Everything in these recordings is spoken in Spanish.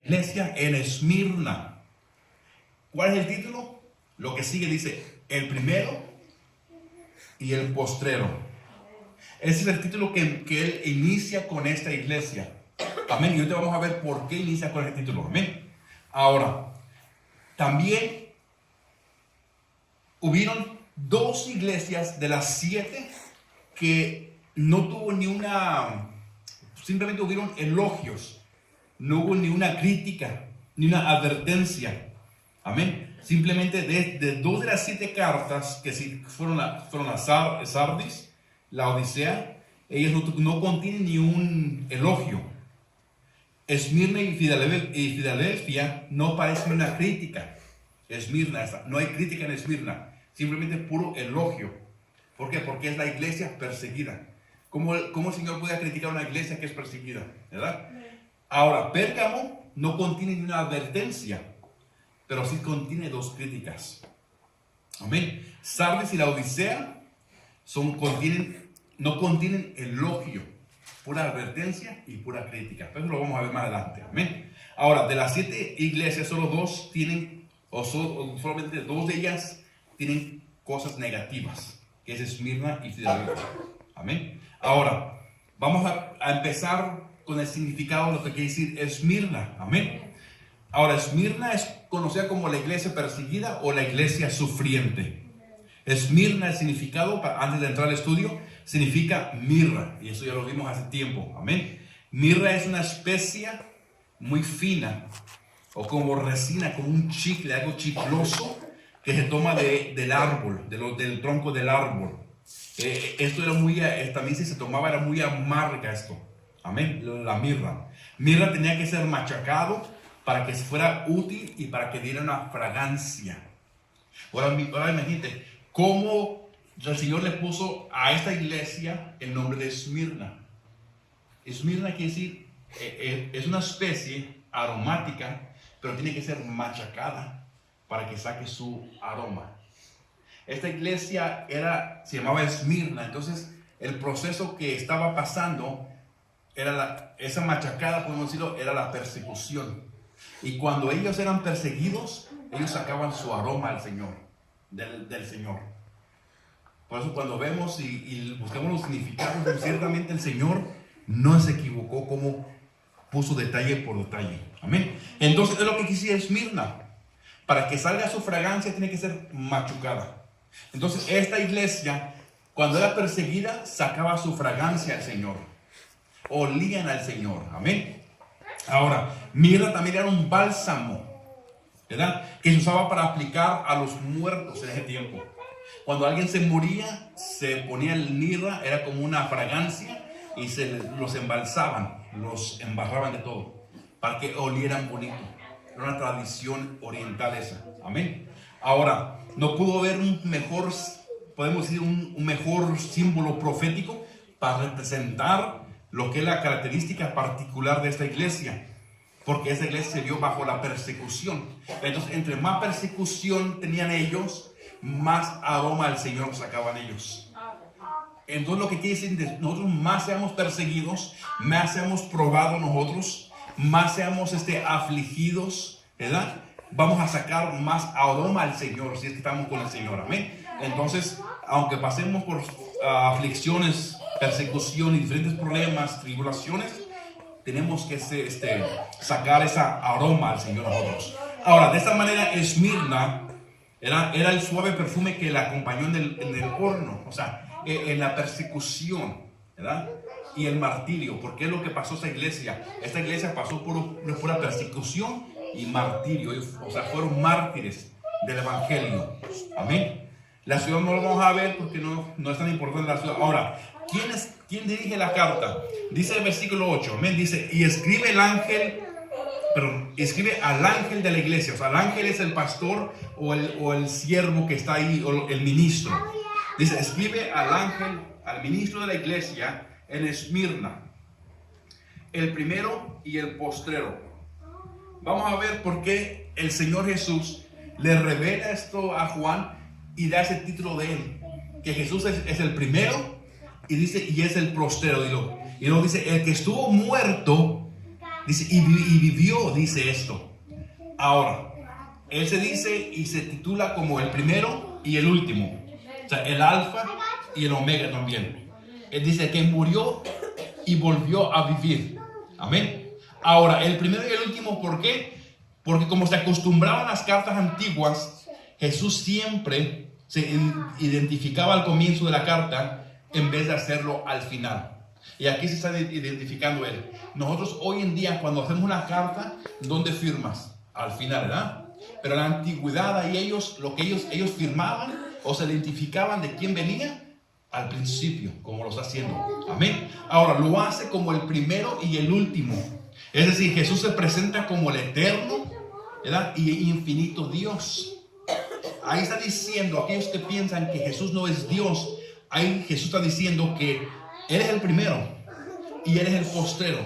iglesia en Esmirna. ¿Cuál es el título? Lo que sigue dice, el primero y el postrero. Ese es el título que él inicia con esta iglesia. Amén. Y ahorita vamos a ver por qué inicia con este título. Amén. Ahora, también hubieron 2 iglesias de las 7 que no tuvo ni una, simplemente hubieron elogios. No hubo ni una crítica, ni una advertencia. Amén. Simplemente de 2 de las 7 cartas que fueron a Sardis, la Odisea, ellas no contienen ni un elogio. Esmirna y Filadelfia no parecen una crítica. Esmirna, no hay crítica en Esmirna, simplemente puro elogio. ¿Por qué? Porque es la iglesia perseguida. ¿Cómo el Señor puede criticar a una iglesia que es perseguida? ¿Verdad? Ahora, Pérgamo no contiene ni una advertencia, pero sí contiene 2 críticas. Amén. Sardis y la Odisea no contienen elogio, pura advertencia y pura crítica. Pero eso lo vamos a ver más adelante. Amén. Ahora, de las 7 iglesias, solo 2 tienen, solamente 2 de ellas tienen cosas negativas, que es Esmirna y Filadelfia. Amén. Ahora, vamos a empezar con el significado de lo que quiere decir Esmirna. Amén. Ahora, Esmirna es conocida como la iglesia perseguida o la iglesia sufriente. Esmirna, el significado, antes de entrar al estudio, significa mirra. Y eso ya lo vimos hace tiempo. Amén. Mirra es una especia muy fina, o como resina, como un chicle, algo chicloso, que se toma del árbol, del tronco del árbol. Esto era muy, también si se tomaba era muy amarga esto. Amén. La mirra. Mirra tenía que ser machacado para que fuera útil y para que diera una fragancia. Ahora imagínate cómo el Señor le puso a esta iglesia el nombre de Esmirna. Esmirna quiere decir, es una especie aromática, pero tiene que ser machacada para que saque su aroma. Esta iglesia se llamaba Esmirna. Entonces el proceso que estaba pasando era esa machacada, podemos decirlo, era la persecución. Y cuando ellos eran perseguidos, ellos sacaban su aroma al Señor, del Señor. Por eso cuando vemos y buscamos los significados, ciertamente el Señor no se equivocó como puso detalle por detalle. Amén. Entonces es lo que quisiera Esmirna. Para que salga su fragancia tiene que ser machucada. Entonces esta iglesia, cuando era perseguida, sacaba su fragancia al Señor. Olían al Señor. Amén. Ahora, mirra también era un bálsamo, ¿verdad? Que se usaba para aplicar a los muertos en ese tiempo. Cuando alguien se moría, se ponía el mirra, era como una fragancia, y los embalsaban, los embarraban de todo, para que olieran bonito. Era una tradición oriental esa. Amén. Ahora, no pudo haber un mejor, podemos decir, un mejor símbolo profético para representar lo que es la característica particular de esta iglesia, porque esta iglesia se vio bajo la persecución. Entonces, entre más persecución tenían ellos, más aroma al Señor sacaban ellos. Entonces, lo que quiere decir, nosotros más seamos perseguidos, más seamos probados nosotros, más seamos afligidos, ¿verdad? Vamos a sacar más aroma al Señor si es que estamos con el Señor. Amén. Entonces, aunque pasemos por aflicciones, persecución y diferentes problemas, tribulaciones, tenemos que sacar esa aroma al Señor nosotros. Ahora, de esta manera, Esmirna era el suave perfume que la acompañó en el horno, o sea, en la persecución, ¿verdad? Y el martirio, porque es lo que pasó esta iglesia. Esta iglesia pasó por pura persecución y martirio, o sea, fueron mártires del evangelio. Amén. La ciudad no lo vamos a ver porque no es tan importante la ciudad. Ahora, ¿quién dirige la carta? Dice el versículo 8, amén, dice, y escribe al ángel de la iglesia. O sea, el ángel es el pastor o el siervo que está ahí, o el ministro. Dice, escribe al ángel, al ministro de la iglesia en Esmirna, el primero y el postrero. Vamos a ver por qué el Señor Jesús le revela esto a Juan y da ese título de él, que Jesús es el primero, y dice, y es el postrero. Y luego dice, el que estuvo muerto Dice, y vivió, dice esto. Ahora, él se dice y se titula como el primero y el último. O sea, el alfa y el omega también. Él dice que murió y volvió a vivir. Amén. Ahora, el primero y el último, ¿por qué? Porque como se acostumbraban las cartas antiguas, Jesús siempre se identificaba al comienzo de la carta en vez de hacerlo al final. Y aquí se está identificando él. Nosotros hoy en día, cuando hacemos una carta, ¿dónde firmas? Al final, ¿verdad? Pero en la antigüedad, ahí ellos firmaban o se identificaban de quién venía al principio, como lo está haciendo. Amén. Ahora, lo hace como el primero y el último. Es decir, Jesús se presenta como el eterno, ¿verdad? Y infinito Dios. Ahí está diciendo, aquellos que piensan que Jesús no es Dios, ahí Jesús está diciendo que Él es el primero y Él es el postero.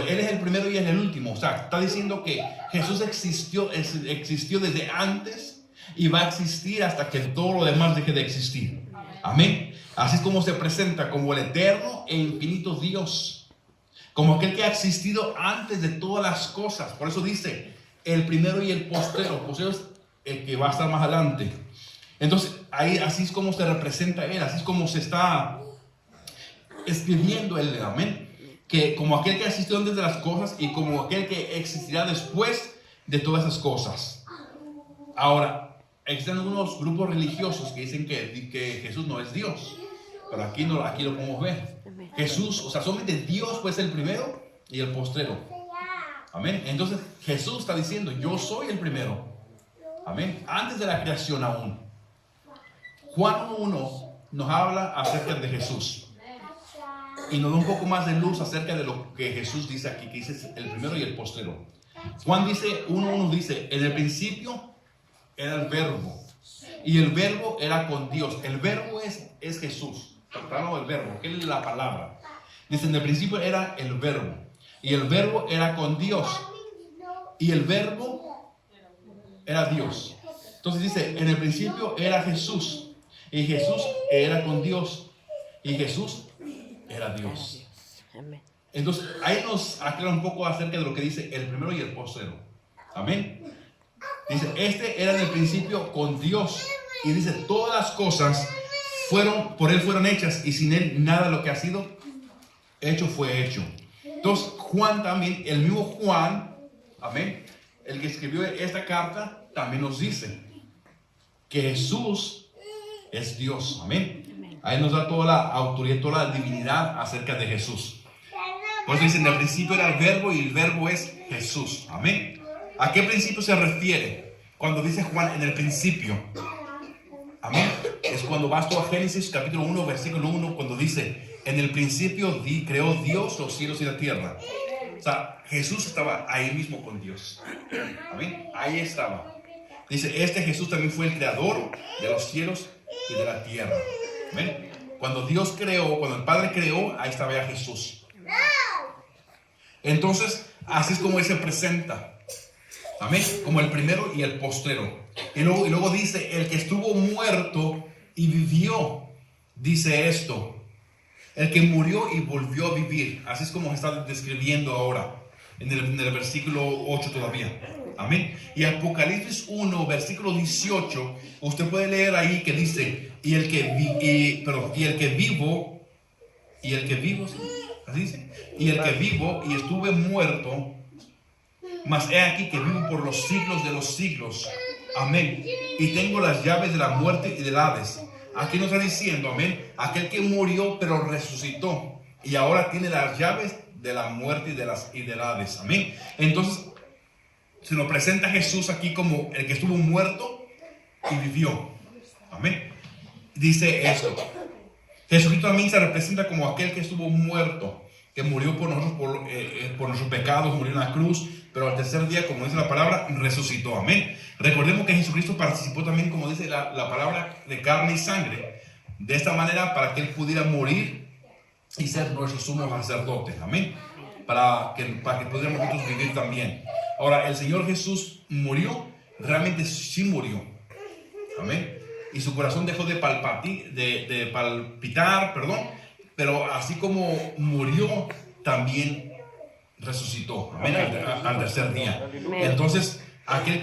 Él es el primero y Él es el último. O sea, está diciendo que Jesús existió desde antes y va a existir hasta que todo lo demás deje de existir. Amén. Así es como se presenta, como el eterno e infinito Dios, como aquel que ha existido antes de todas las cosas. Por eso dice el primero y el postero. El postero es el que va a estar más adelante. Entonces, ahí así es como se representa Él, así es como se está escribiendo Él. Amén. Que como aquel que existió antes de las cosas y como aquel que existirá después de todas esas cosas. Ahora, existen algunos grupos religiosos que dicen que Jesús no es Dios, pero aquí lo podemos ver. Jesús, o sea, solamente Dios fue el primero y el postrero. Amén. Entonces Jesús está diciendo, yo soy el primero. Amén. Antes de la creación aún. Juan 1 nos habla acerca de Jesús y nos da un poco más de luz acerca de lo que Jesús dice aquí, que dice el primero y el postrero. Juan dice, 1:1 dice, en el principio era el verbo y el verbo era con Dios. El verbo es Jesús. Hablando del verbo, que es la palabra. Dice, en el principio era el verbo y el verbo era con Dios y el verbo era Dios. Entonces dice, en el principio era Jesús y Jesús era con Dios y Jesús era Dios. Entonces ahí nos aclara un poco acerca de lo que dice el primero y el postrero. Amén. Dice, este era en el principio con Dios y dice, todas las cosas por Él fueron hechas y sin Él nada de lo que ha sido hecho fue hecho. Entonces Juan también, el mismo Juan, amén, el que escribió esta carta, también nos dice que Jesús es Dios. Amén. Ahí nos da toda la autoridad, toda la divinidad acerca de Jesús. Por eso dice, en el principio era el verbo y el verbo es Jesús. Amén. ¿A qué principio se refiere cuando dice Juan en el principio? Amén. Es cuando vas tú a Génesis capítulo 1 versículo 1, cuando dice, en el principio creó Dios los cielos y la tierra. O sea, Jesús estaba ahí mismo con Dios. Amén. Ahí estaba. Dice, este Jesús también fue el creador de los cielos y de la tierra. Amén. Cuando Dios creó, cuando el Padre creó, ahí estaba ya Jesús. Entonces, así es como Él se presenta. Amén. Como el primero y el postrero. Y luego dice, el que estuvo muerto y vivió, dice esto. El que murió y volvió a vivir. Así es como se está describiendo ahora. En el versículo 8 todavía. Amén. Y Apocalipsis 1, versículo 18. Usted puede leer ahí que dice, y el que vivo, ¿sí? Así dice. Y el que vivo y estuve muerto, mas he aquí que vivo por los siglos de los siglos. Amén. Y tengo las llaves de la muerte y del Hades. Aquí nos está diciendo, amén, aquel que murió pero resucitó y ahora tiene las llaves de la muerte y del Hades. Amén. Entonces se nos presenta Jesús aquí como el que estuvo muerto y vivió. Amén. Dice esto. Jesucristo también se representa como aquel que estuvo muerto, que murió por nosotros, por nuestros pecados, murió en la cruz, pero al tercer día, como dice la palabra, resucitó. Amén. Recordemos que Jesucristo participó también, como dice la palabra, de carne y sangre, de esta manera para que Él pudiera morir y ser nuestro sumo sacerdote. Amén. Para que pudiéramos nosotros vivir también. Ahora, el Señor Jesús murió, realmente sí murió. Amén. Y su corazón dejó de palpitar, pero así como murió, también resucitó, amén, al tercer día. Entonces, aquel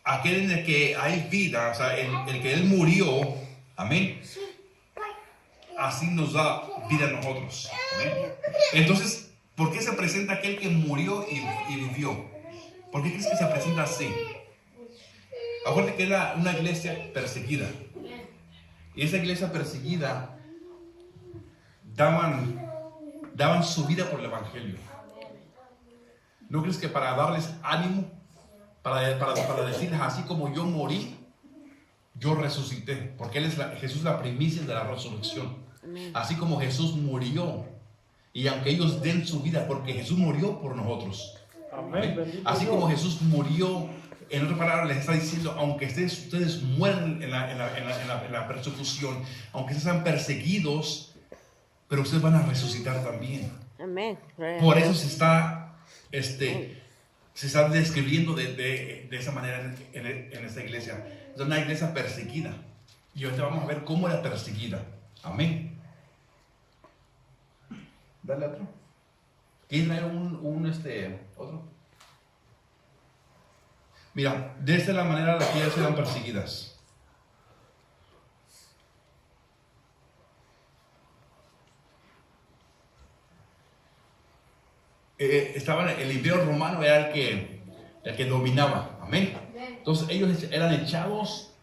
en el que hay vida, o sea, el que Él murió, amén, así nos da vida a nosotros, amén. Entonces, ¿por qué se presenta aquel que murió y vivió? ¿Por qué crees que se presenta así? Acuérdate que era una iglesia perseguida. Y esa iglesia perseguida daban su vida por el evangelio. ¿No crees que para darles ánimo, para decirles así como yo morí, yo resucité? Porque Jesús es la primicia de la resurrección. Así como Jesús murió, y aunque ellos den su vida, porque Jesús murió por nosotros. Amén. Así como Jesús murió, en otras palabras les está diciendo, aunque ustedes mueran en la persecución, aunque sean perseguidos, pero ustedes van a resucitar también. Amén. Por eso se está describiendo de esa manera en esta iglesia. Es una iglesia perseguida. Y ahorita vamos a ver cómo era perseguida. Amén. Dale otro. ¿Quieren traer otro? Mira, de esta es la manera en la que ellas eran perseguidas. El imperio romano era el que dominaba. Amén. Entonces ellos eran echados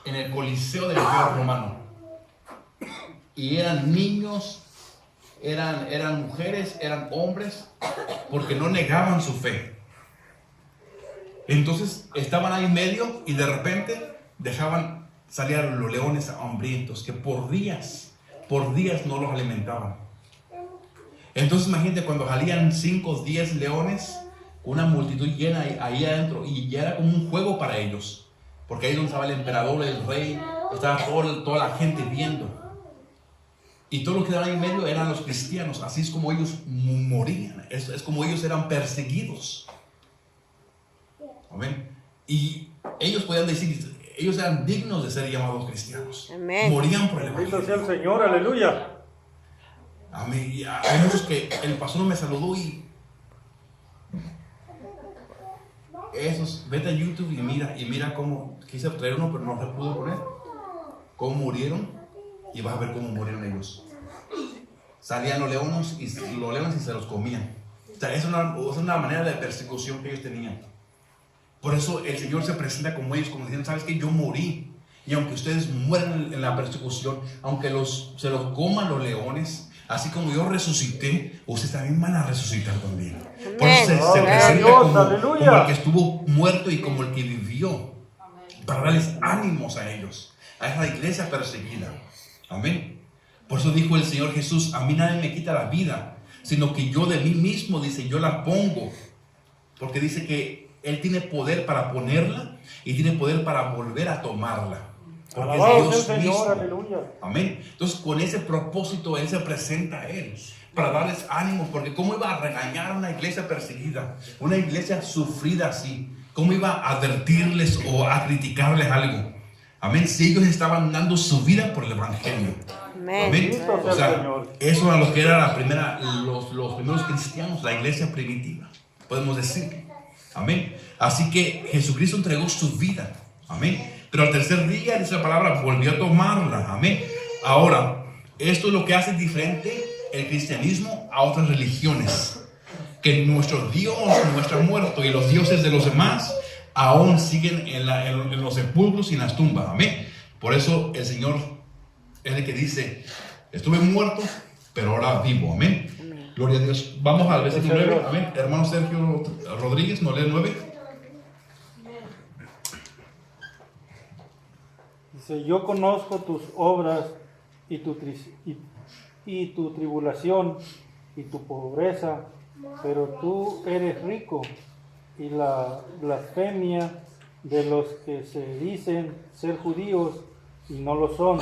en el coliseo del imperio romano. Y eran niños, eran mujeres, eran hombres, porque no negaban su fe. Entonces estaban ahí en medio y de repente dejaban salir a los leones hambrientos que por días no los alimentaban. Entonces imagínate cuando salían 5 o 10 leones, una multitud llena ahí adentro, y ya era como un juego para ellos, porque ahí donde estaba el emperador, el rey, estaba toda la gente viendo. Y todos los que estaban ahí en medio eran los cristianos. Así es como ellos morían. Es como ellos eran perseguidos. Amén. Y ellos podían decir, ellos eran dignos de ser llamados cristianos. Amén. Morían por el evangelio. Bendito sea el Señor, aleluya. Amén. Y hay muchos que el pastor me saludó y vete a YouTube y mira cómo quise traer uno, pero no se pudo poner. Cómo murieron. Y vas a ver cómo murieron ellos. Salían los leones y se los comían. O sea, es una manera de persecución que ellos tenían. Por eso el Señor se presenta como ellos, como diciendo, ¿sabes qué? Yo morí. Y aunque ustedes mueran en la persecución, aunque se los coman los leones, así como yo resucité, ustedes también van a resucitar también. Por eso se presenta como el que estuvo muerto y como el que vivió. Para darles ánimos a ellos, a esa iglesia perseguida. Amén. Por eso dijo el Señor Jesús, a mí nadie me quita la vida, sino que yo de mí mismo, dice, yo la pongo. Porque dice que Él tiene poder para ponerla y tiene poder para volver a tomarla. Porque es Dios mismo. Aleluya. Amén. Entonces con ese propósito Él se presenta a Él, para darles ánimo, porque ¿cómo iba a regañar a una iglesia perseguida, una iglesia sufrida así? ¿Cómo iba a advertirles o a criticarles algo? Amén. Si ellos estaban dando su vida por el evangelio. Amén. O sea, eso era lo que era los primeros cristianos, la iglesia primitiva, podemos decir. Amén. Así que Jesucristo entregó su vida. Amén. Pero al tercer día, dice la palabra, volvió a tomarla. Amén. Ahora, esto es lo que hace diferente el cristianismo a otras religiones. Que nuestro Dios no está muerto y los dioses de los demás aún siguen en los sepulcros y en las tumbas. Amén. Por eso el Señor es el que dice, estuve muerto, pero ahora vivo. Amén. Amén. Gloria a Dios. Vamos al versículo 9. Amén. Hermano Sergio Rodríguez, ¿nos lee el 9? Dice, yo conozco tus obras y tu tribulación y tu pobreza, pero tú eres rico, y la blasfemia de los que se dicen ser judíos y no lo son,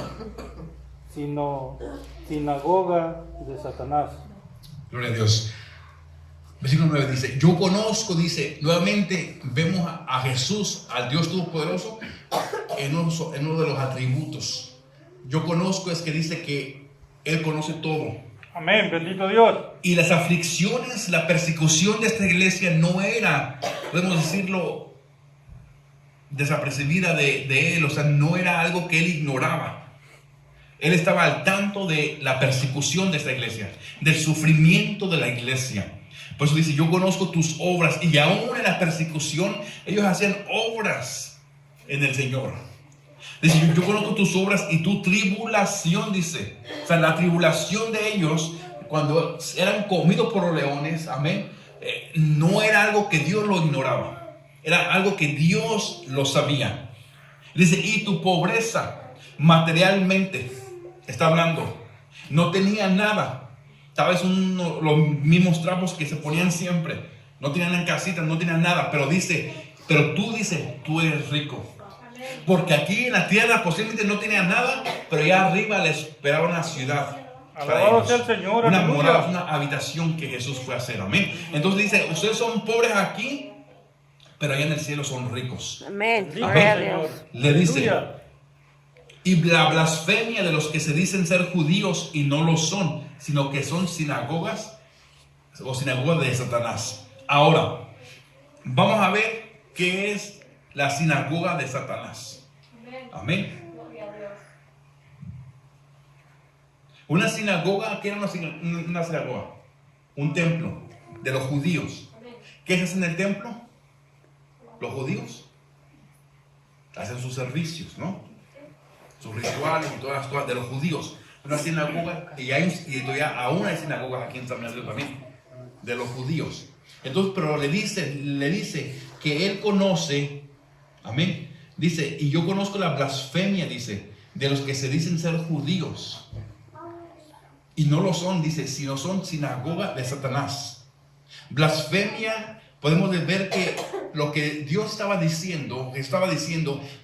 sino sinagoga de Satanás. Gloria a Dios. Versículo 9 dice, yo conozco, dice, nuevamente vemos a Jesús, al Dios Todopoderoso, en uno de los atributos. Yo conozco es que dice que Él conoce todo. Amén, bendito Dios. Y las aflicciones, la persecución de esta iglesia no era, podemos decirlo, desapercibida de él. O sea, no era algo que él ignoraba. Él estaba al tanto de la persecución de esta iglesia, del sufrimiento de la iglesia. Por eso dice, yo conozco tus obras. Y aún en la persecución, ellos hacían obras en el Señor. Dice, yo conozco tus obras y tu tribulación, dice. O sea, la tribulación de ellos, cuando eran comidos por los leones, amén, no era algo que Dios lo ignoraba. Era algo que Dios lo sabía. Dice, y tu pobreza materialmente, está hablando, no tenía nada. Tal vez los mismos trapos que se ponían siempre. No tenían en casitas, no tenían nada. Pero dice, pero tú dice, tú eres rico. Porque aquí en la tierra posiblemente no tenían nada, pero allá arriba les esperaba una ciudad. Alabado sea el Señor, una aleluya. morada, una habitación que Jesús fue a hacer. Amén. Entonces dice, ustedes son pobres aquí, pero allá en el cielo son ricos. Amén. Bendito Gloria a Señor. Dios. Le dice, Aleluya. y la blasfemia de los que se dicen ser judíos y no lo son, sino que son sinagogas o sinagogas de Satanás. Ahora, vamos a ver qué es la sinagoga de Satanás. Amén. Una sinagoga, ¿qué era una sinagoga? Un templo de los judíos. ¿Qué se hace en el templo? Los judíos hacen sus servicios, ¿no? Sus rituales y todas las cosas de los judíos. Una sinagoga, y todavía aún hay sinagogas aquí en San Bernardo también, de los judíos. Entonces, pero le dice que él conoce, amén, dice, y yo conozco la blasfemia, dice, de los que se dicen ser judíos, y no lo son, dice, sino son sinagoga de Satanás. Blasfemia, podemos ver que lo que Dios estaba diciendo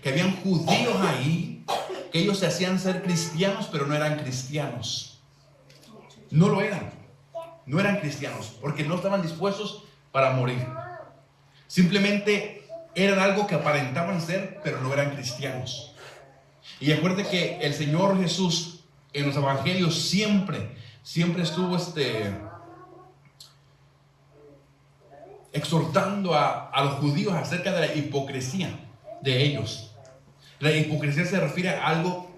que habían judíos ahí, que ellos se hacían ser cristianos, pero no eran cristianos. No lo eran. No eran cristianos, porque no estaban dispuestos para morir. Simplemente eran algo que aparentaban ser, pero no eran cristianos. Y acuérdate que el Señor Jesús en los evangelios siempre estuvo exhortando a los judíos acerca de la hipocresía de ellos. La hipocresía se refiere a algo,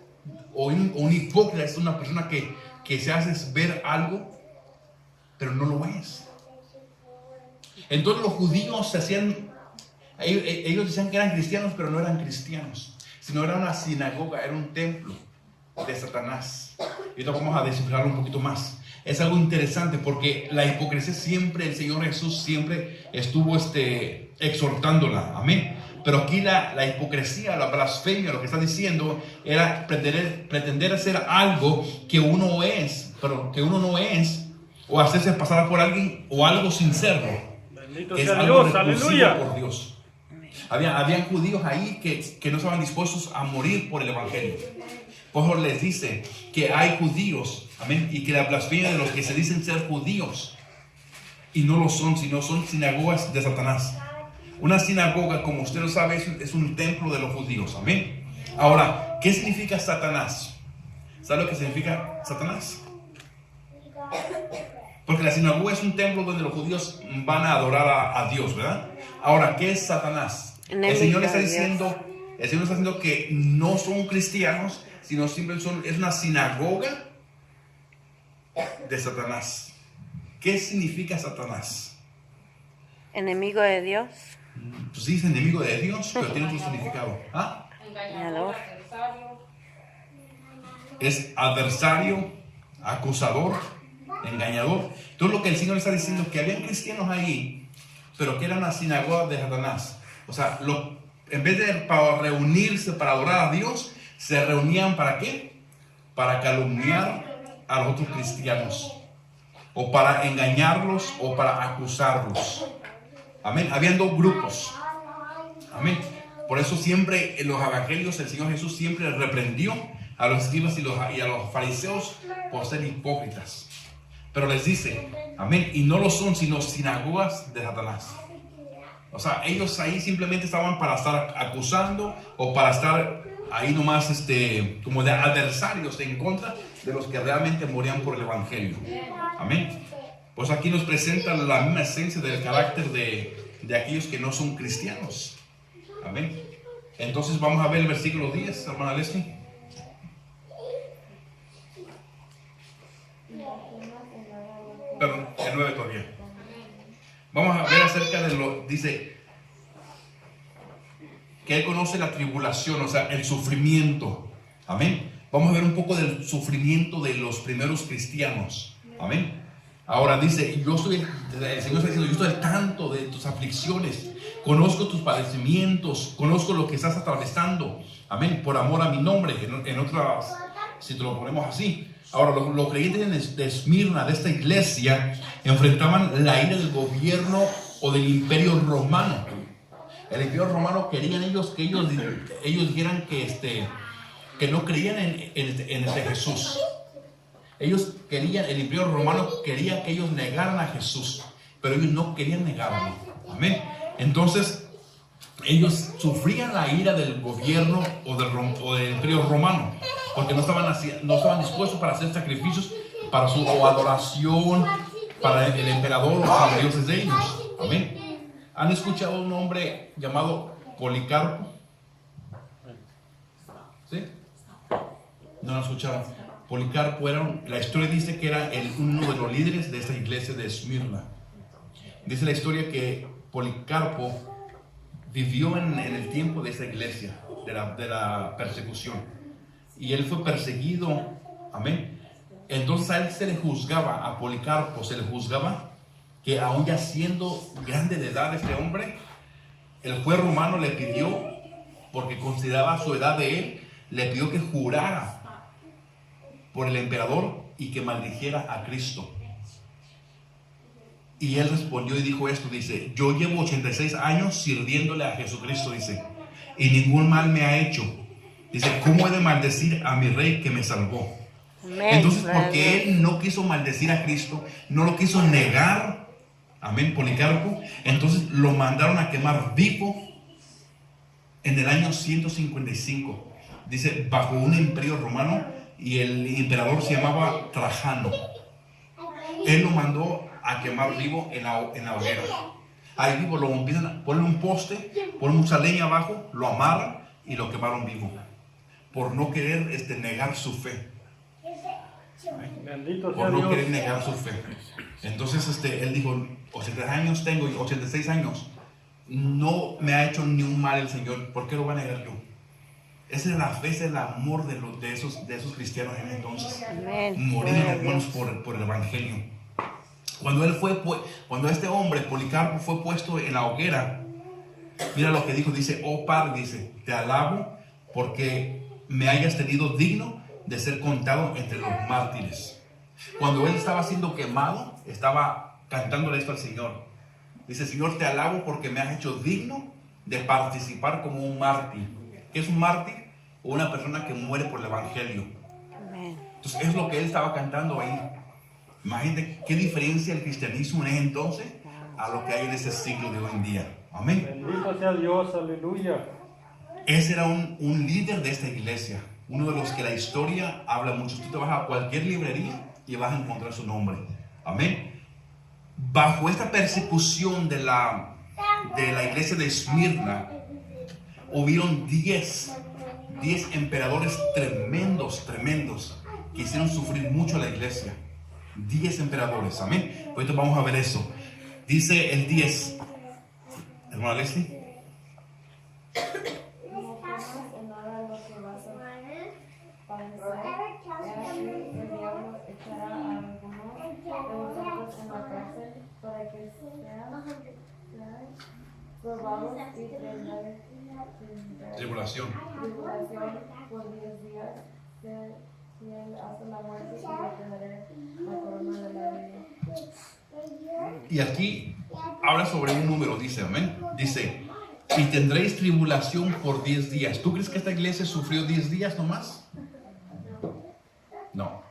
o un hipócrita es una persona que se hace ver algo, pero no lo es. Entonces los judíos ellos decían que eran cristianos, pero no eran cristianos, sino era una sinagoga, era un templo de Satanás. Y ahora vamos a descifrarlo un poquito más. Es algo interesante porque la hipocresía siempre, el Señor Jesús siempre estuvo exhortándola, amén. Pero aquí la hipocresía, la blasfemia, lo que está diciendo era pretender hacer algo que uno es, pero que uno no es, o hacerse pasar por alguien o algo sin serlo. Bendito Es sea algo Dios, repulsivo aleluya. por Dios. Habían judíos ahí que no estaban dispuestos a morir por el evangelio. Por eso les dice que hay judíos, amén, y que la blasfemia de los que se dicen ser judíos y no lo son, sino son sinagogas de Satanás. Una sinagoga, como usted lo sabe, es un templo de los judíos, amén. Ahora, ¿qué significa Satanás? ¿Sabe lo que significa Satanás? Porque la sinagoga es un templo donde los judíos van a adorar a Dios, ¿verdad? Ahora, ¿qué es Satanás? El Señor está diciendo que no son cristianos, sino simplemente es una sinagoga de Satanás. ¿Qué significa Satanás? Enemigo de Dios. Pues sí, es enemigo de Dios, pero tiene otro significado. ¿Ah? Engañador. Es adversario, acusador, engañador. Entonces lo que el Señor está diciendo es que habían cristianos ahí, pero que eran una sinagoga de Satanás. O sea, en vez de para reunirse para adorar a Dios, se reunían ¿para qué? Para calumniar a los otros cristianos, o para engañarlos, o para acusarlos. Amén. Habían dos grupos. Amén. Por eso siempre en los evangelios el Señor Jesús siempre reprendió a los escribas y a los fariseos por ser hipócritas. Pero les dice, amén, y no lo son sino sinagogas de Satanás. O sea, ellos ahí simplemente estaban para estar acusando o para estar ahí nomás como de adversarios en contra de los que realmente morían por el evangelio. Amén. Pues aquí nos presenta la misma esencia del carácter de aquellos que no son cristianos. Amén. Entonces vamos a ver el versículo 10, hermana Leslie. Perdón, el 9 todavía. Vamos a ver acerca de dice que él conoce la tribulación, o sea, el sufrimiento. Amén. Vamos a ver un poco del sufrimiento de los primeros cristianos. Amén. Ahora dice, el Señor está diciendo, yo estoy al tanto de tus aflicciones, conozco tus padecimientos, conozco lo que estás atravesando. Amén. Por amor a mi nombre, en otras, si te lo ponemos así. Ahora, los creyentes de Esmirna, de esta iglesia, enfrentaban la ira del gobierno o del imperio romano. El imperio romano querían que ellos dijeran que no creían en Jesús. Ellos querían, el imperio romano quería que ellos negaran a Jesús, pero ellos no querían negarlo. Amén. Entonces, ellos sufrían la ira del gobierno o del imperio romano, porque no estaban dispuestos para hacer sacrificios para su adoración, para el emperador o para los dioses de ellos. Amén. ¿Han escuchado un hombre llamado Policarpo? ¿Sí? No lo escucharon. Policarpo la historia dice que era uno de los líderes de esta iglesia de Esmirna. Dice la historia que Policarpo vivió en el tiempo de esta iglesia, de la persecución. Y él fue perseguido. Amén. Entonces a él se le juzgaba, a Policarpo se le juzgaba que aún ya siendo grande de edad este hombre, el juez romano le pidió, porque consideraba su edad de él, le pidió que jurara por el emperador y que maldijera a Cristo. Y él respondió y dijo esto, dice, yo llevo 86 años sirviéndole a Jesucristo, dice, y ningún mal me ha hecho. Dice, ¿cómo he de maldecir a mi rey que me salvó? Amén. Entonces, porque él no quiso maldecir a Cristo, no lo quiso negar, amén, Policarpo, entonces lo mandaron a quemar vivo en el año 155. Dice, bajo un imperio romano, y el emperador se llamaba Trajano. Él lo mandó a quemar vivo en la hoguera. Ahí vivo lo empiezan a poner un poste, ponen mucha leña abajo, lo amarran y lo quemaron vivo, por no querer negar su fe. Bendito sea por no Dios. querer negar su fe. Entonces él dijo, 83 años tengo y 86 años, no me ha hecho ni un mal el Señor, ¿por qué lo va a negar yo? Esa es la fe, ese es el amor de esos cristianos en entonces. Morir, hermanos, por el evangelio. Cuando este hombre, Policarpo, fue puesto en la hoguera, mira lo que dijo, dice, oh Padre, dice, te alabo porque me hayas tenido digno de ser contado entre los mártires. Cuando él estaba siendo quemado, estaba cantándole esto al Señor. Dice, Señor, te alabo porque me has hecho digno de participar como un mártir. ¿Qué es un mártir? Una persona que muere por el evangelio. Amén. Entonces es lo que él estaba cantando ahí. Imagínate qué diferencia el cristianismo en ese entonces a lo que hay en ese siglo de hoy en día. Amén. Bendito sea Dios, aleluya. Ese era un líder de esta iglesia, uno de los que la historia habla mucho. Tú te vas a cualquier librería y vas a encontrar su nombre. Amén. Bajo esta persecución de la iglesia de Esmirna, hubieron 10 emperadores tremendos, que hicieron sufrir mucho a la iglesia. 10 emperadores, amén. Ahorita vamos a ver eso. Dice el 10, hermana Leslie. Tribulación por 10 días, fiel hasta la muerte, y obtendré la corona de la vida. Y aquí habla sobre un número, dice, amén. Dice, y tendréis tribulación por 10 días. ¿Tú crees que esta iglesia sufrió 10 días nomás? No.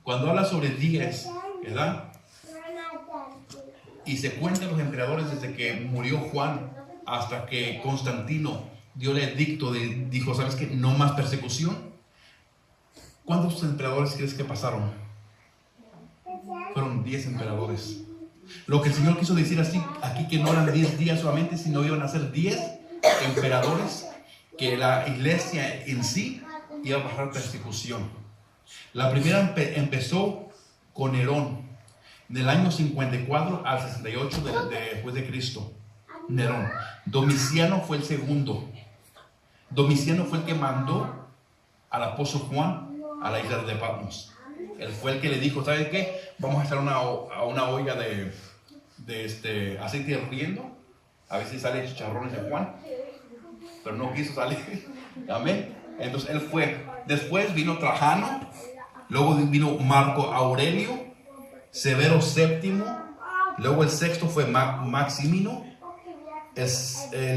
Cuando habla sobre 10, ¿verdad? Y se cuentan los emperadores desde que murió Juan hasta que Constantino dio el edicto, dijo, ¿sabes qué? No más persecución. ¿Cuántos emperadores crees que pasaron? Fueron 10 emperadores. Lo que el Señor quiso decir así, aquí, que no eran 10 días solamente, sino iban a ser 10 emperadores, que la iglesia en sí iba a pasar persecución. La primera empezó con Nerón, del año 54 al 68 después de Cristo. Nerón. Domiciano fue el segundo. Domiciano fue el que mandó al apóstol Juan a la isla de Patmos. Él fue el que le dijo, ¿sabes qué? Vamos a hacer una olla de aceite hirviendo, a ver si sale chicharrones de Juan, pero no quiso salir. Amén. Entonces él fue. Después vino Trajano, luego vino Marco Aurelio, Severo VII, luego el sexto fue Maximino, el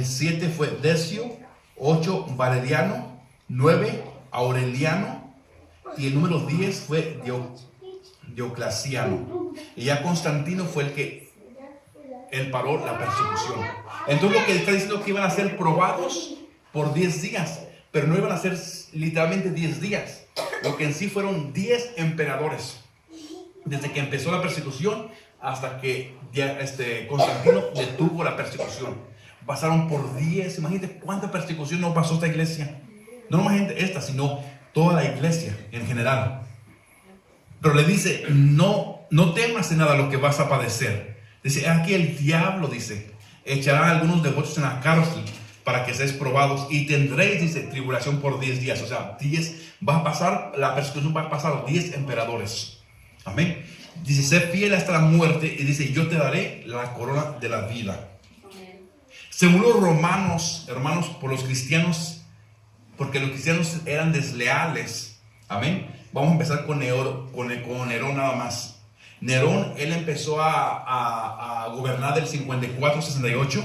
7 fue Decio, 8 Valeriano, 9 Aureliano, y el número 10 fue Diocleciano. Y ya Constantino fue el que él paró la persecución. Entonces lo que está diciendo es que iban a ser probados por 10 días, pero no iban a ser literalmente 10 días. Lo que en sí fueron 10 emperadores. Desde que empezó la persecución hasta que Constantino detuvo la persecución. Pasaron por 10. Imagínate cuánta persecución no pasó esta iglesia. No nomás esta, sino toda la iglesia en general. Pero le dice, no temas de nada lo que vas a padecer. Dice, aquí el diablo, dice, echará a algunos de vosotros en la cárcel para que seáis probados y tendréis, dice, tribulación por 10 días. O sea, 10 va a pasar, la persecución va a pasar 10 emperadores. Amén. Dice, sé fiel hasta la muerte, y dice, yo te daré la corona de la vida. Según los romanos, hermanos, por los cristianos, porque los cristianos eran desleales. Amén. Vamos a empezar con Nerón nada más. Nerón, él empezó a gobernar del 54 al 68,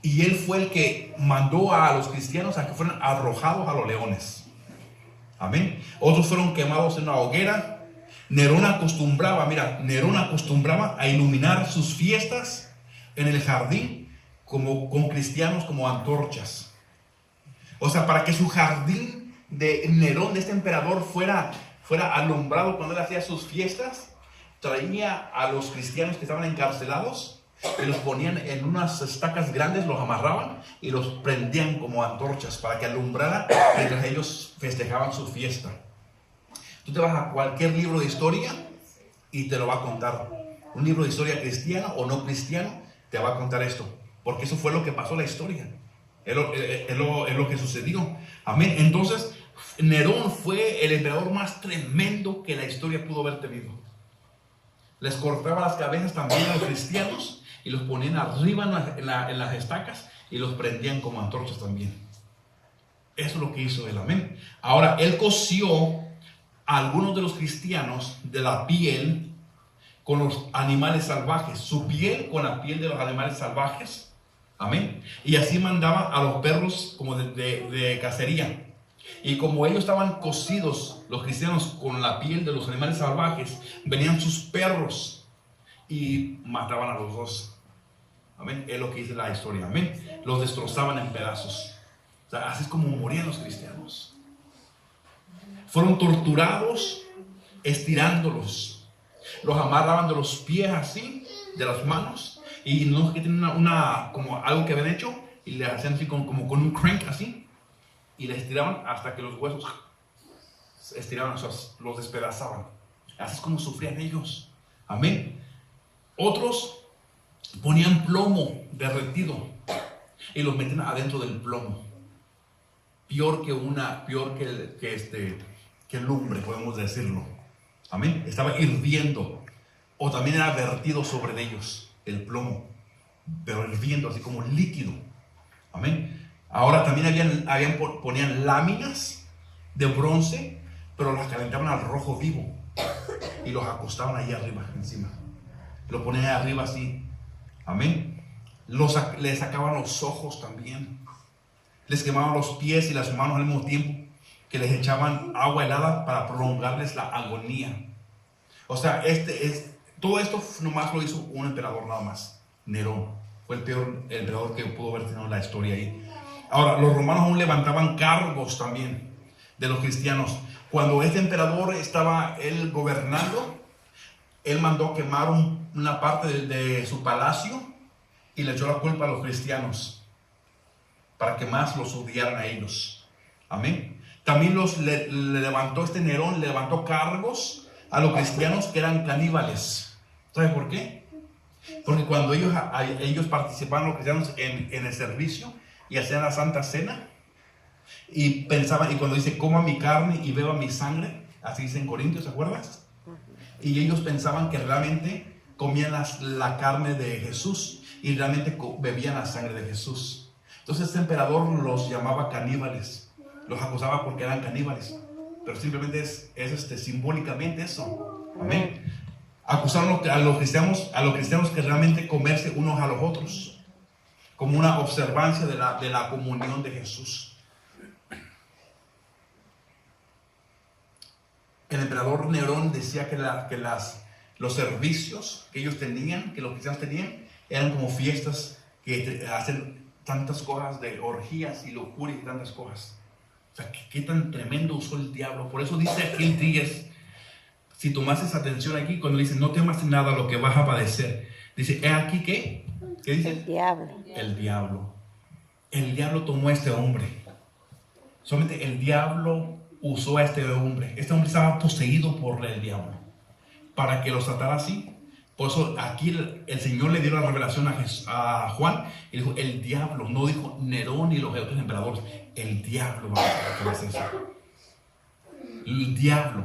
y él fue el que mandó a los cristianos a que fueran arrojados a los leones. Amén. Otros fueron quemados en una hoguera. Nerón acostumbraba a iluminar sus fiestas en el jardín con cristianos como antorchas. O sea, para que su jardín de Nerón, de este emperador, fuera alumbrado cuando él hacía sus fiestas, traía a los cristianos que estaban encarcelados y los ponían en unas estacas grandes, los amarraban y los prendían como antorchas para que alumbrara mientras ellos festejaban su fiesta. Tú te vas a cualquier libro de historia y te lo va a contar. Un libro de historia cristiano o no cristiano te va a contar esto, porque eso fue lo que pasó en la historia. Es lo que sucedió. Amén. Entonces, Nerón fue el emperador más tremendo que la historia pudo haber tenido. Les cortaba las cabezas también a los cristianos y los ponían arriba en las estacas y los prendían como antorchas también. Eso es lo que hizo él. Amén. Ahora, él cosió a algunos de los cristianos de la piel con los animales salvajes, su piel con la piel de los animales salvajes. Amén. Y así mandaba a los perros como de cacería. Y como ellos estaban cosidos, los cristianos, con la piel de los animales salvajes, venían sus perros y mataban a los dos. Amén. Es lo que dice la historia. Amén. Los destrozaban en pedazos. O sea, así es como morían los cristianos. Fueron torturados estirándolos. Los amarraban de los pies así, de las manos, y no que tienen como algo que habían hecho, y le hacían así como con un crank así, y le estiraban hasta que los huesos se estiraban, o sea, los despedazaban. Así es como sufrían ellos. Amén. Otros ponían plomo derretido y los metían adentro del plomo. Peor que lumbre, podemos decirlo. Amén. Estaba hirviendo. O también era vertido sobre ellos el plomo, pero hirviendo así como líquido. Amén. Ahora también ponían láminas de bronce, pero las calentaban al rojo vivo y los acostaban ahí arriba, encima. Lo ponían ahí arriba así. Amén. Les sacaban los ojos también. Les quemaban los pies y las manos al mismo tiempo, que les echaban agua helada para prolongarles la agonía. O sea, Todo esto nomás lo hizo un emperador nada más, Nerón. Fue el peor emperador que pudo haber tenido la historia ahí. Ahora, los romanos aún levantaban cargos también de los cristianos. Cuando este emperador estaba él gobernando, él mandó quemar una parte de su palacio y le echó la culpa a los cristianos para que más los odiaran a ellos. Amén. También le levantó este Nerón, le levantó cargos a los cristianos que eran caníbales. ¿Sabe por qué? Porque cuando ellos participaban, los cristianos, en el servicio y hacían la Santa Cena, y pensaban, y cuando dice coma mi carne y beba mi sangre, así dice en Corintios, ¿se acuerdas? Y ellos pensaban que realmente comían la carne de Jesús y realmente bebían la sangre de Jesús. Entonces este emperador los llamaba caníbales, los acusaba porque eran caníbales, pero simplemente es simbólicamente eso. Amén. Acusaron a los cristianos que realmente comerse unos a los otros, como una observancia de la comunión de Jesús. El emperador Nerón decía que los servicios que ellos tenían, que los cristianos tenían, eran como fiestas que hacen tantas cosas de orgías y locura y tantas cosas. O sea, ¿qué tan tremendo usó el diablo? Por eso dice aquí el 10, si tomases atención aquí, cuando dice, no temas nada lo que vas a padecer. Dice, ¿he aquí qué? ¿Qué dice? El diablo. El diablo. El diablo tomó a este hombre. Solamente el diablo usó a este hombre. Este hombre estaba poseído por el diablo para que lo tratara así. Por eso aquí el Señor le dio la revelación a Juan y dijo, el diablo, no dijo Nerón ni los otros emperadores, el diablo va a hacer eso. El diablo.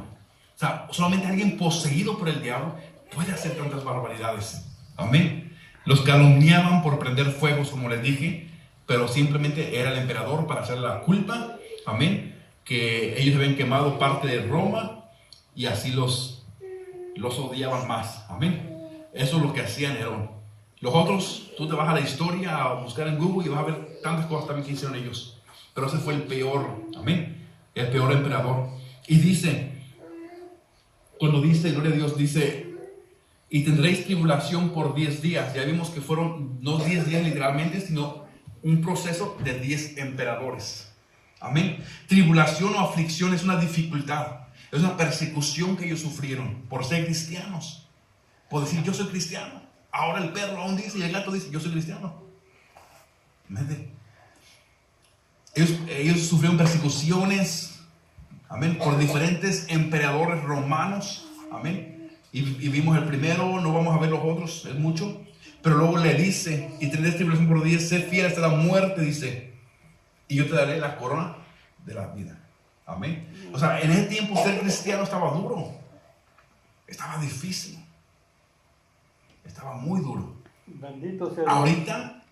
O sea, solamente alguien poseído por el diablo puede hacer tantas barbaridades. Amén. Los calumniaban por prender fuegos, como les dije, pero simplemente era el emperador para hacer la culpa. Amén. Que ellos habían quemado parte de Roma y así los odiaban más. Amén. Eso es lo que hacía Nerón. Los otros, tú te vas a la historia a buscar en Google y vas a ver tantas cosas también que hicieron ellos. Pero ese fue el peor. Amén. El peor emperador. Y dice, cuando dice, gloria a Dios, dice, y tendréis tribulación por 10 días. Ya vimos que fueron no 10 días literalmente, sino un proceso de 10 emperadores. Amén. Tribulación o aflicción es una dificultad, es una persecución que ellos sufrieron por ser cristianos. Por decir, yo soy cristiano. Ahora el perro aún dice y el gato dice, yo soy cristiano. Amén. Ellos sufrieron persecuciones, amén, por diferentes emperadores romanos. Amén. Y vimos el primero, no vamos a ver los otros, es mucho. Pero luego le dice, y tendréis tribulación por 10, sé fiel hasta la muerte, dice, y yo te daré la corona de la vida. Amén. O sea, en ese tiempo ser cristiano estaba duro. Estaba difícil. Estaba muy duro. Bendito sea Dios. Ahorita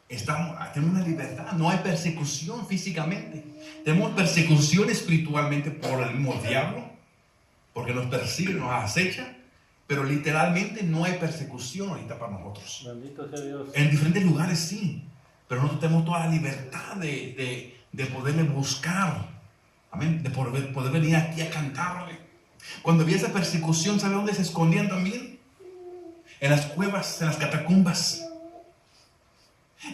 tenemos una libertad. No hay persecución físicamente. Tenemos persecución espiritualmente por el mismo diablo, porque nos persigue, nos acecha. Pero literalmente no hay persecución ahorita para nosotros. Bendito sea Dios. En diferentes lugares sí, pero nosotros tenemos toda la libertad de poderle buscar. Amén. De poder venir aquí a cantarle. Cuando había esa persecución, ¿sabe dónde se escondían también? En las cuevas, en las catacumbas.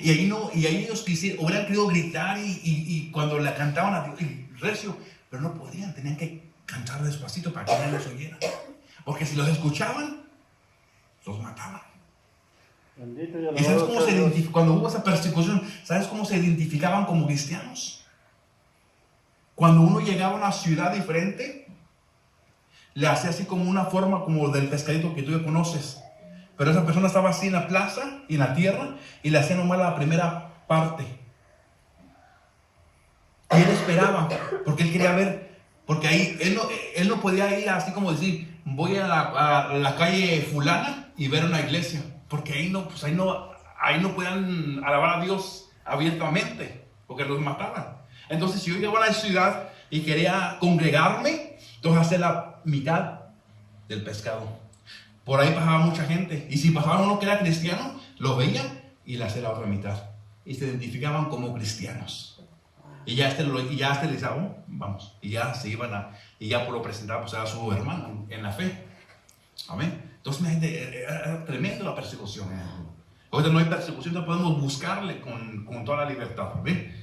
Y ahí ellos hubieran querido gritar y cuando la cantaban a Dios, y recio, pero no podían, tenían que cantar despacito para que nadie los oyera. Porque si los escuchaban, los mataban. Bendito y ¿Y sabes alabado cómo sea Dios. cuando hubo esa persecución, sabes cómo se identificaban como cristianos? Cuando uno llegaba a una ciudad diferente, le hacía así como una forma como del pescadito que tú ya conoces. Pero esa persona estaba así en la plaza y en la tierra y le hacía nomás la primera parte. Y él esperaba, porque él quería ver, porque ahí él no podía ir así como decir, voy a la calle fulana y ver una iglesia, porque ahí no podían alabar a Dios abiertamente, porque los mataban. Entonces, si yo llegaba a la ciudad y quería congregarme, entonces hacer la mitad del pescado. Por ahí pasaba mucha gente, y si pasaba uno que era cristiano, lo veía y le hacía la otra mitad, y se identificaban como cristianos. Y ya les decía, oh, vamos, y ya se iban y ya por lo presentaban pues, a su hermano en la fe. Amén. Entonces, era tremenda la persecución. Ahorita no hay persecución, no podemos buscarle con toda la libertad. ¿Ven?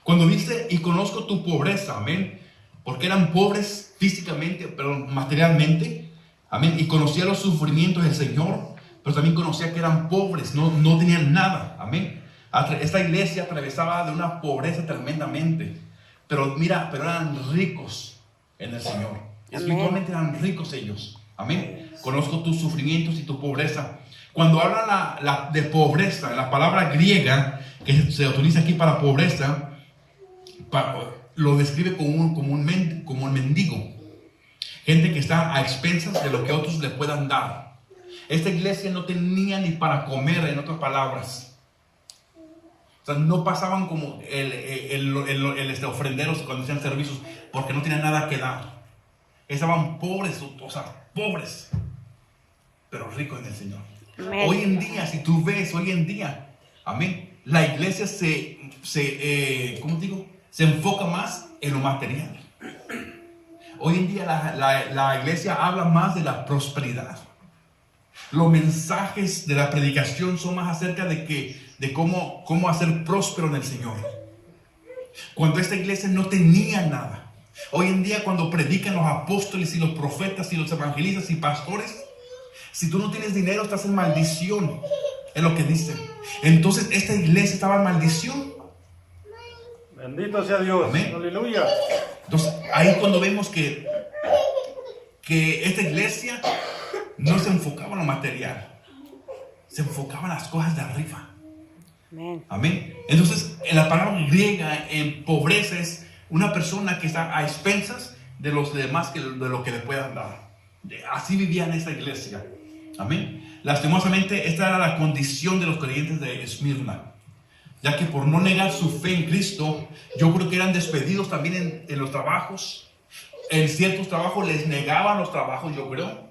Cuando dice, y conozco tu pobreza, amén, porque eran pobres físicamente, pero materialmente, amén, y conocía los sufrimientos del Señor, pero también conocía que eran pobres, no tenían nada, amén. Esta iglesia atravesaba de una pobreza tremendamente, pero eran ricos en el Señor. Espiritualmente eran ricos ellos, amén. Conozco tus sufrimientos y tu pobreza. Cuando habla de pobreza, la palabra griega que se utiliza aquí para pobreza, lo describe como un mendigo, gente que está a expensas de lo que otros le puedan dar. Esta iglesia no tenía ni para comer, en otras palabras. O sea, no pasaban como ofrenderos cuando hacían servicios, porque no tenían nada que dar. Estaban pobres, o sea, pobres, pero ricos en el Señor. Amén. Hoy en día, si tú ves, amén, la iglesia ¿cómo digo? Se enfoca más en lo material. Hoy en día la iglesia habla más de la prosperidad. Los mensajes de la predicación son más acerca de cómo hacer próspero en el Señor. Cuando esta iglesia no tenía nada. Hoy en día cuando predican los apóstoles y los profetas y los evangelistas y pastores, si tú no tienes dinero estás en maldición, es lo que dicen. Entonces esta iglesia estaba en maldición. Bendito sea Dios. Amén. Aleluya. Entonces, ahí cuando vemos que esta iglesia no se enfocaba en lo material, se enfocaba en las cosas de arriba. Amén. Amén. Entonces, en la palabra griega, en pobreza, es una persona que está a expensas de los demás, de lo que le puedan dar. Así vivía en esta iglesia. Amén. Lastimosamente, esta era la condición de los creyentes de Esmirna. Ya que por no negar su fe en Cristo, yo creo que eran despedidos también en los trabajos. En ciertos trabajos les negaban los trabajos, yo creo.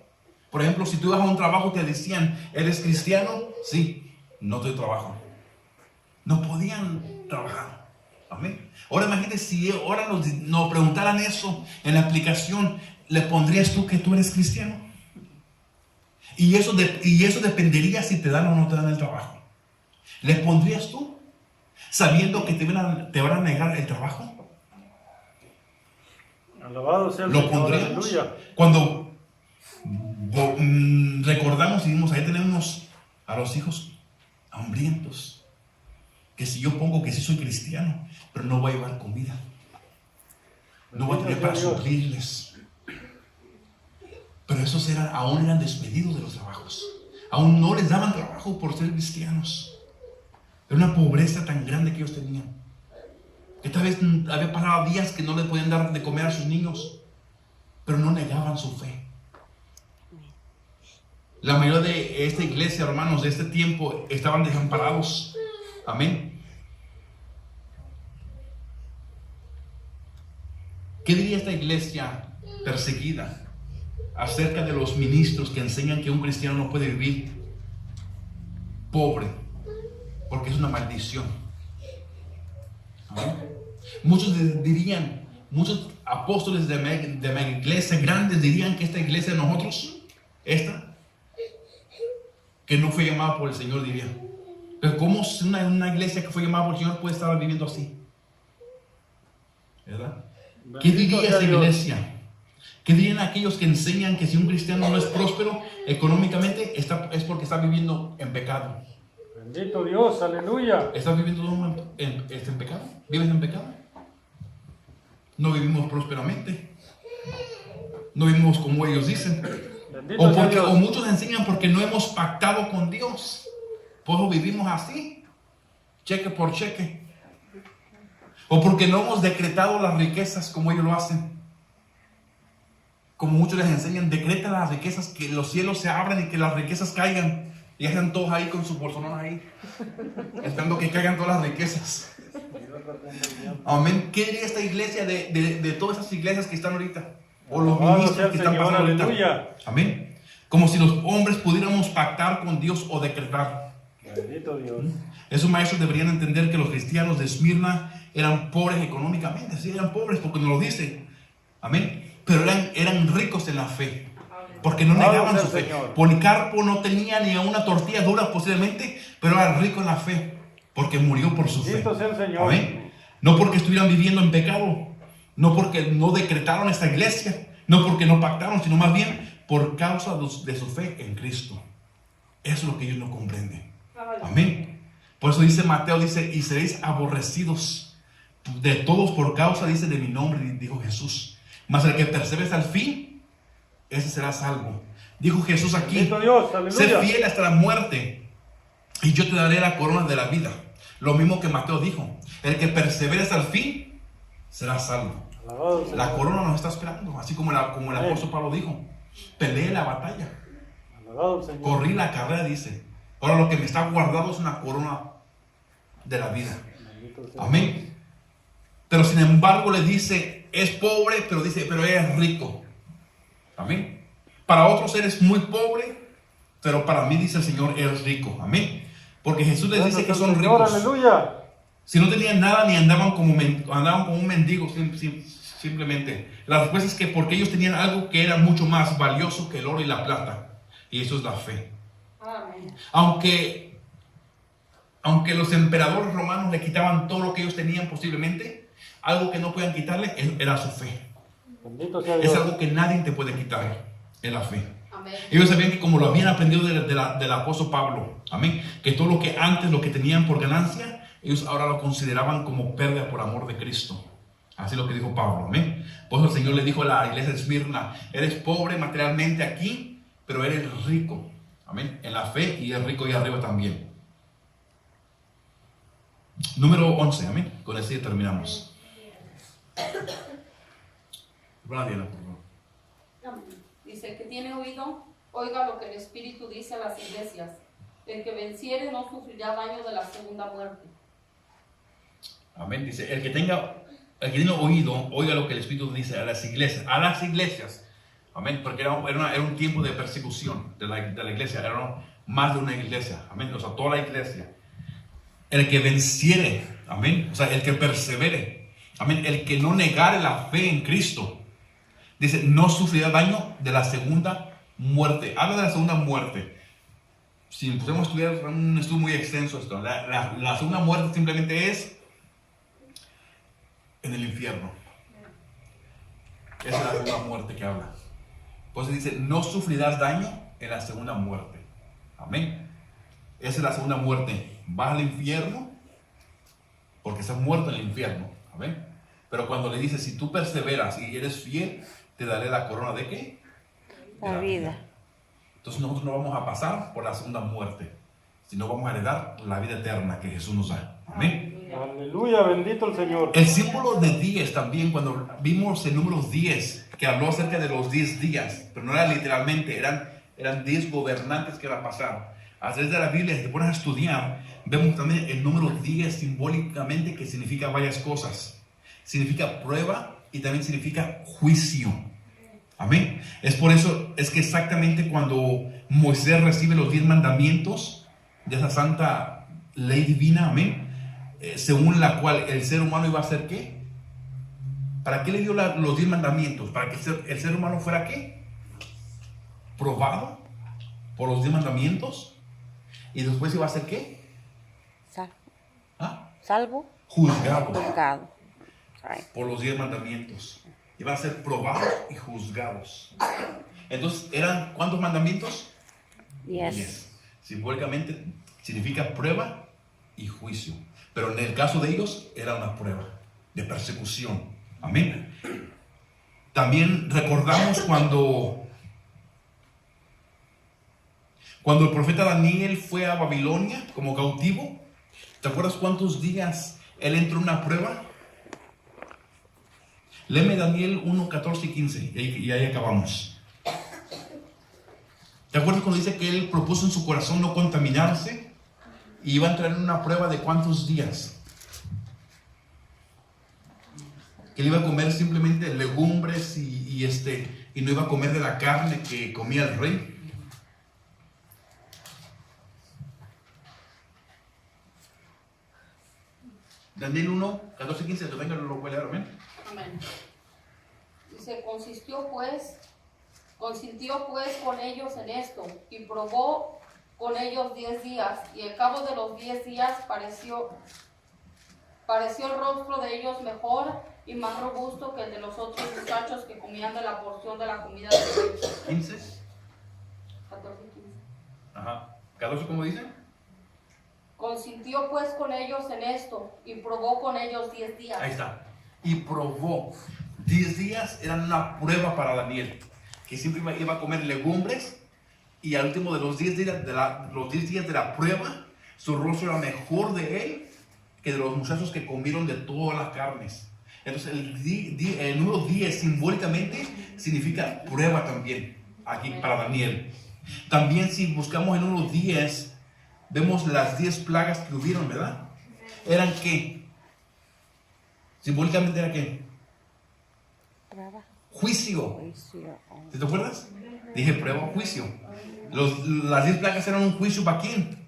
Por ejemplo, si tú ibas a un trabajo te decían, ¿eres cristiano? Sí, no te trabajo. No podían trabajar. Amén. Ahora imagínate si ahora nos preguntaran eso en la aplicación, ¿le pondrías tú que tú eres cristiano? Y eso dependería si te dan o no te dan el trabajo. ¿Le pondrías tú? Sabiendo que te van a negar el trabajo. Alabado sea el Lo Señor. pondríamos. Aleluya. Cuando recordamos y vimos, ahí tenemos a los hijos hambrientos. Que si yo pongo que sí soy cristiano, pero no voy a llevar comida, no voy a tener para suplirles. Pero esos aún eran despedidos de los trabajos. Aún no les daban trabajo por ser cristianos. Era una pobreza tan grande que ellos tenían. Que tal vez había pasado días que no les podían dar de comer a sus niños, pero no negaban su fe. La mayoría de esta iglesia, hermanos, de este tiempo estaban desamparados. Amén. ¿Qué diría esta iglesia perseguida acerca de los ministros que enseñan que un cristiano no puede vivir pobre? Porque es una maldición. ¿Amén? Muchos dirían, muchos apóstoles de la iglesia grandes dirían que esta iglesia de nosotros, que no fue llamada por el Señor, dirían. Pero ¿cómo una iglesia que fue llamada por el Señor puede estar viviendo así? ¿Verdad? ¿Qué diría esa iglesia? ¿Qué dirían aquellos que enseñan que si un cristiano no es próspero económicamente es porque está viviendo en pecado? Bendito Dios, aleluya. ¿Estás viviendo en pecado? ¿Vives en pecado? No vivimos prósperamente. No vivimos como ellos dicen. Bendito sea Dios. O muchos enseñan porque no hemos pactado con Dios. Por eso vivimos así, cheque por cheque. O porque no hemos decretado las riquezas como ellos lo hacen. Como muchos les enseñan, decreta las riquezas, que los cielos se abran y que las riquezas caigan. Y están todos ahí con su bolsonón ahí, esperando que caigan todas las riquezas. Amén. ¿Qué diría esta iglesia de todas esas iglesias que están ahorita? O los ministros que están pasando ahorita. Aleluya. Amén. Como si los hombres pudiéramos pactar con Dios o decretar. Bendito Dios. Esos maestros deberían entender que los cristianos de Esmirna eran pobres económicamente. Sí, eran pobres porque nos lo dice. Amén. Pero eran ricos en la fe. Porque no negaban su fe. Policarpo no tenía ni una tortilla dura posiblemente, pero era rico en la fe. Porque murió por su fe. Bendito sea el Señor. Amén. No porque estuvieran viviendo en pecado. No porque no decretaron esta iglesia. No porque no pactaron, sino más bien por causa de su fe en Cristo. Eso es lo que ellos no comprenden. Amén. Por eso dice Mateo, dice, y seréis aborrecidos de todos por causa, dice, de mi nombre, dijo Jesús. Mas el que persevere al fin, ese será salvo. Dijo Jesús aquí, Bendito Dios, sé aleluya. fiel hasta la muerte y yo te daré la corona de la vida. Lo mismo que Mateo dijo, el que persevere hasta el fin, será salvo. Alabado sea el La Señor. corona nos está esperando, así como el apóstol Pablo dijo. Peleé la batalla, Alabado el Señor. corrí la carrera, dice. Ahora lo que me está guardado es una corona de la vida. Bendito sea. Amén. Pero sin embargo le dice, es pobre, pero dice, pero es rico. Amén. Para otros eres muy pobre, pero para mí, dice el Señor, eres rico. Amén. Porque Jesús les dice que son Señor, ricos. aleluya. Si no tenían nada ni andaban como un mendigo simplemente. La respuesta es que porque ellos tenían algo que era mucho más valioso que el oro y la plata. Y eso es la fe. Aunque los emperadores romanos le quitaban todo lo que ellos tenían posiblemente, algo que no podían quitarle era su fe. Bendito sea Es Dios. algo que nadie te puede quitar, es la fe. Amén. Ellos sabían que como lo habían aprendido del apóstol Pablo, amén, que todo lo que antes, lo que tenían por ganancia, ellos ahora lo consideraban como pérdida por amor de Cristo. Así es lo que dijo Pablo, amén. Por eso el Señor le dijo a la iglesia de Esmirna, eres pobre materialmente aquí, pero eres rico, amén, en la fe, y es rico y arriba también. Número 11, amén. Con ese terminamos. Buena Diana, por favor. Dice, que tiene oído, oiga lo que el Espíritu dice a las iglesias. El que venciere no sufrirá daño de la segunda muerte. Amén. Dice, el que tenga oído, oiga lo que el Espíritu dice a las iglesias. A las iglesias. Amén. Porque era un tiempo de persecución de la iglesia. Era más de una iglesia. Amén. O sea, toda la iglesia. El que venciere. Amén. O sea, el que persevere. Amén. El que no negare la fe en Cristo. Dice, no sufrirá daño de la segunda muerte. Habla de la segunda muerte. Si podemos estudiar un estudio muy extenso esto. La segunda muerte simplemente es en el infierno. Esa es la segunda muerte que habla. Entonces dice, no sufrirás daño en la segunda muerte. Amén. Esa es la segunda muerte. Vas al infierno porque estás muerto en el infierno. Amén. Pero cuando le dice, si tú perseveras y eres fiel, te daré la corona de ¿qué? De La vida. Entonces nosotros no vamos a pasar por la segunda muerte, sino vamos a heredar la vida eterna que Jesús nos da. Amén. Aleluya, bendito el Señor. El símbolo de 10 también, cuando vimos el número 10, que habló acerca de los 10 días, pero no era literalmente, eran 10 gobernantes que iban a pasar. A través de la Biblia, si te pones a estudiar, vemos también el número 10 simbólicamente, que significa varias cosas. Significa prueba y también significa juicio. Amén. Es por eso, es que exactamente cuando Moisés recibe los 10 mandamientos de esa santa ley divina, amén, según la cual el ser humano iba a ser ¿qué? ¿Para qué le dio los 10 mandamientos? Para que el ser humano fuera ¿qué? Probado por los 10 mandamientos, y después iba a ser ¿qué? ¿Ah? Salvo, Juzgado juzgado. Right. por los 10 mandamientos. Iban a ser probados y juzgados. Entonces, ¿eran cuántos mandamientos? Yes. 10. Simbólicamente significa prueba y juicio. Pero en el caso de ellos era una prueba de persecución. Amén. También recordamos cuando el profeta Daniel fue a Babilonia como cautivo. ¿Te acuerdas cuántos días él entró en una prueba? Léeme Daniel 1, 14 y 15 y ahí acabamos. ¿Te acuerdas cuando dice que él propuso en su corazón no contaminarse? Y iba a entrar en una prueba de cuántos días. Que él iba a comer simplemente legumbres y no iba a comer de la carne que comía el rey. Daniel 1, 14 y 15, lo puede leer, amén. Amén. Dice, consintió pues con ellos en esto, y probó con ellos 10 días, y al cabo de los 10 días pareció el rostro de ellos mejor y más robusto que el de los otros muchachos que comían de la porción de la comida de ellos. 15. 14 y 15. Ajá. 14, ¿cómo dice? Consintió pues con ellos en esto, y probó con ellos 10 días. Ahí está. Y probó. 10 días eran una prueba para Daniel, que siempre iba a comer legumbres, y al último de los 10 días los 10 días de la prueba, su rostro era mejor de él que de los muchachos que comieron de todas las carnes. Entonces el número 10 simbólicamente significa prueba también, aquí para Daniel. También si buscamos el número 10, vemos las 10 plagas que hubieron, ¿verdad? ¿Eran qué? Simbólicamente era qué? Prueba. Juicio. Juicio. ¿Sí te acuerdas? Dije prueba o juicio. Las 10 plagas eran un juicio para quién?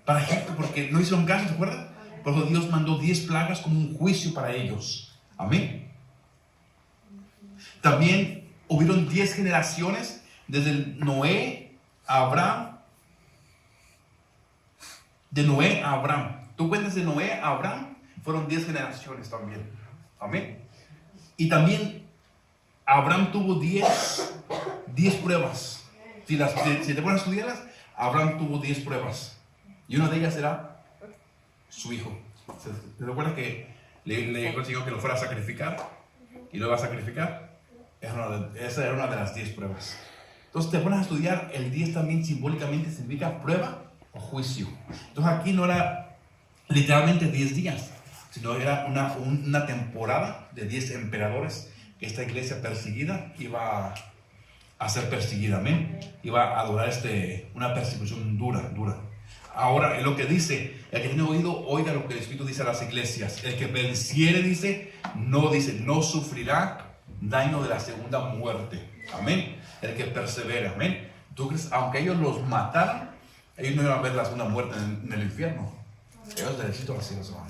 Para Egipto, porque no hicieron caso, ¿te acuerdas? Por eso Dios mandó 10 plagas como un juicio para ellos. Amén. También hubieron 10 generaciones desde Noé a Abraham. De Noé a Abraham. Tú cuentas de Noé a Abraham, fueron 10 generaciones también. Amén. Y también Abraham tuvo 10 pruebas. Si te pones a estudiarlas, Abraham tuvo 10 pruebas. Y una de ellas era su hijo. ¿Te recuerdas que le dijo al Señor que lo fuera a sacrificar? Y lo iba a sacrificar. Esa era una de las 10 pruebas. Entonces te pones a estudiar, el 10 también simbólicamente significa prueba o juicio. Entonces aquí no era literalmente 10 días, sino era una temporada de 10 emperadores que esta iglesia perseguida iba a ser perseguida. Amén. Iba a durar una persecución dura. Ahora, es lo que dice, el que tiene oído, oiga lo que el Espíritu dice a las iglesias. El que venciere, no sufrirá daño de la segunda muerte. Amén. El que persevera. Amén. ¿Tú crees? Aunque ellos los mataran, ellos no iban a ver la segunda muerte en el infierno. Ellos derechito así se van.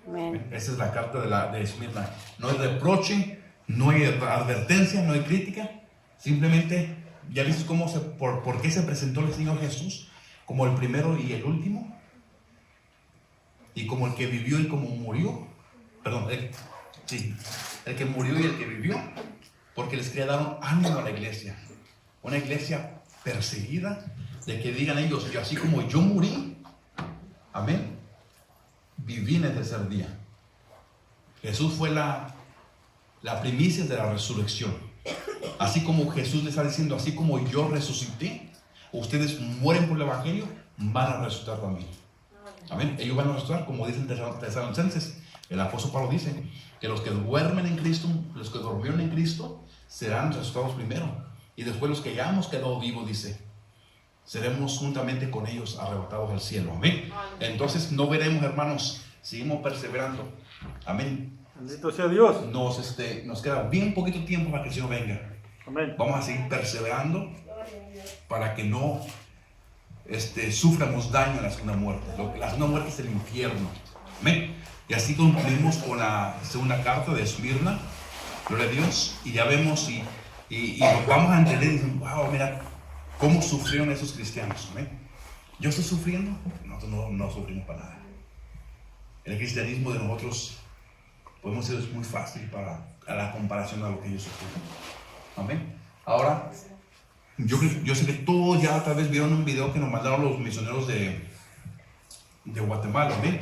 Amén. Esa es la carta de Esmirna. No hay reproche, no hay advertencia, no hay crítica. Simplemente, ya viste por qué se presentó el Señor Jesús como el primero y el último, y como el que vivió y como murió. Perdón, el que murió y el que vivió, porque les quería dar un ánimo a la iglesia. Una iglesia perseguida, de que digan ellos, yo así como yo morí, amén, viví en el tercer día. Jesús fue la primicia de la resurrección. Así como Jesús le está diciendo, así como yo resucité, ustedes mueren por el evangelio, van a resucitar también. Amén. Ellos van a resucitar, como dicen Tesalonicenses. El apóstol Pablo dice que los que duermen en Cristo, los que durmieron en Cristo, serán resucitados primero. Y después los que ya hemos quedado vivos, dice, seremos juntamente con ellos arrebatados al cielo. Amén. Entonces no veremos, hermanos, seguimos perseverando. Amén. Bendito sea Dios. Nos queda bien poquito tiempo para que el Señor venga. Amén. Vamos a seguir perseverando para que no suframos daño en la segunda muerte. La segunda muerte es el infierno. Amén. Y así concluimos con la segunda carta de Esmirna. Gloria a Dios. Y ya vemos y vamos a entender y decimos, wow, mira cómo sufrieron esos cristianos. Amén. Yo estoy sufriendo, nosotros no sufrimos para nada. El cristianismo de nosotros podemos decir es muy fácil a la comparación a lo que ellos sufrieron. Amén. Ahora, yo sé que todos ya tal vez vieron un video que nos mandaron los misioneros de Guatemala. Amén.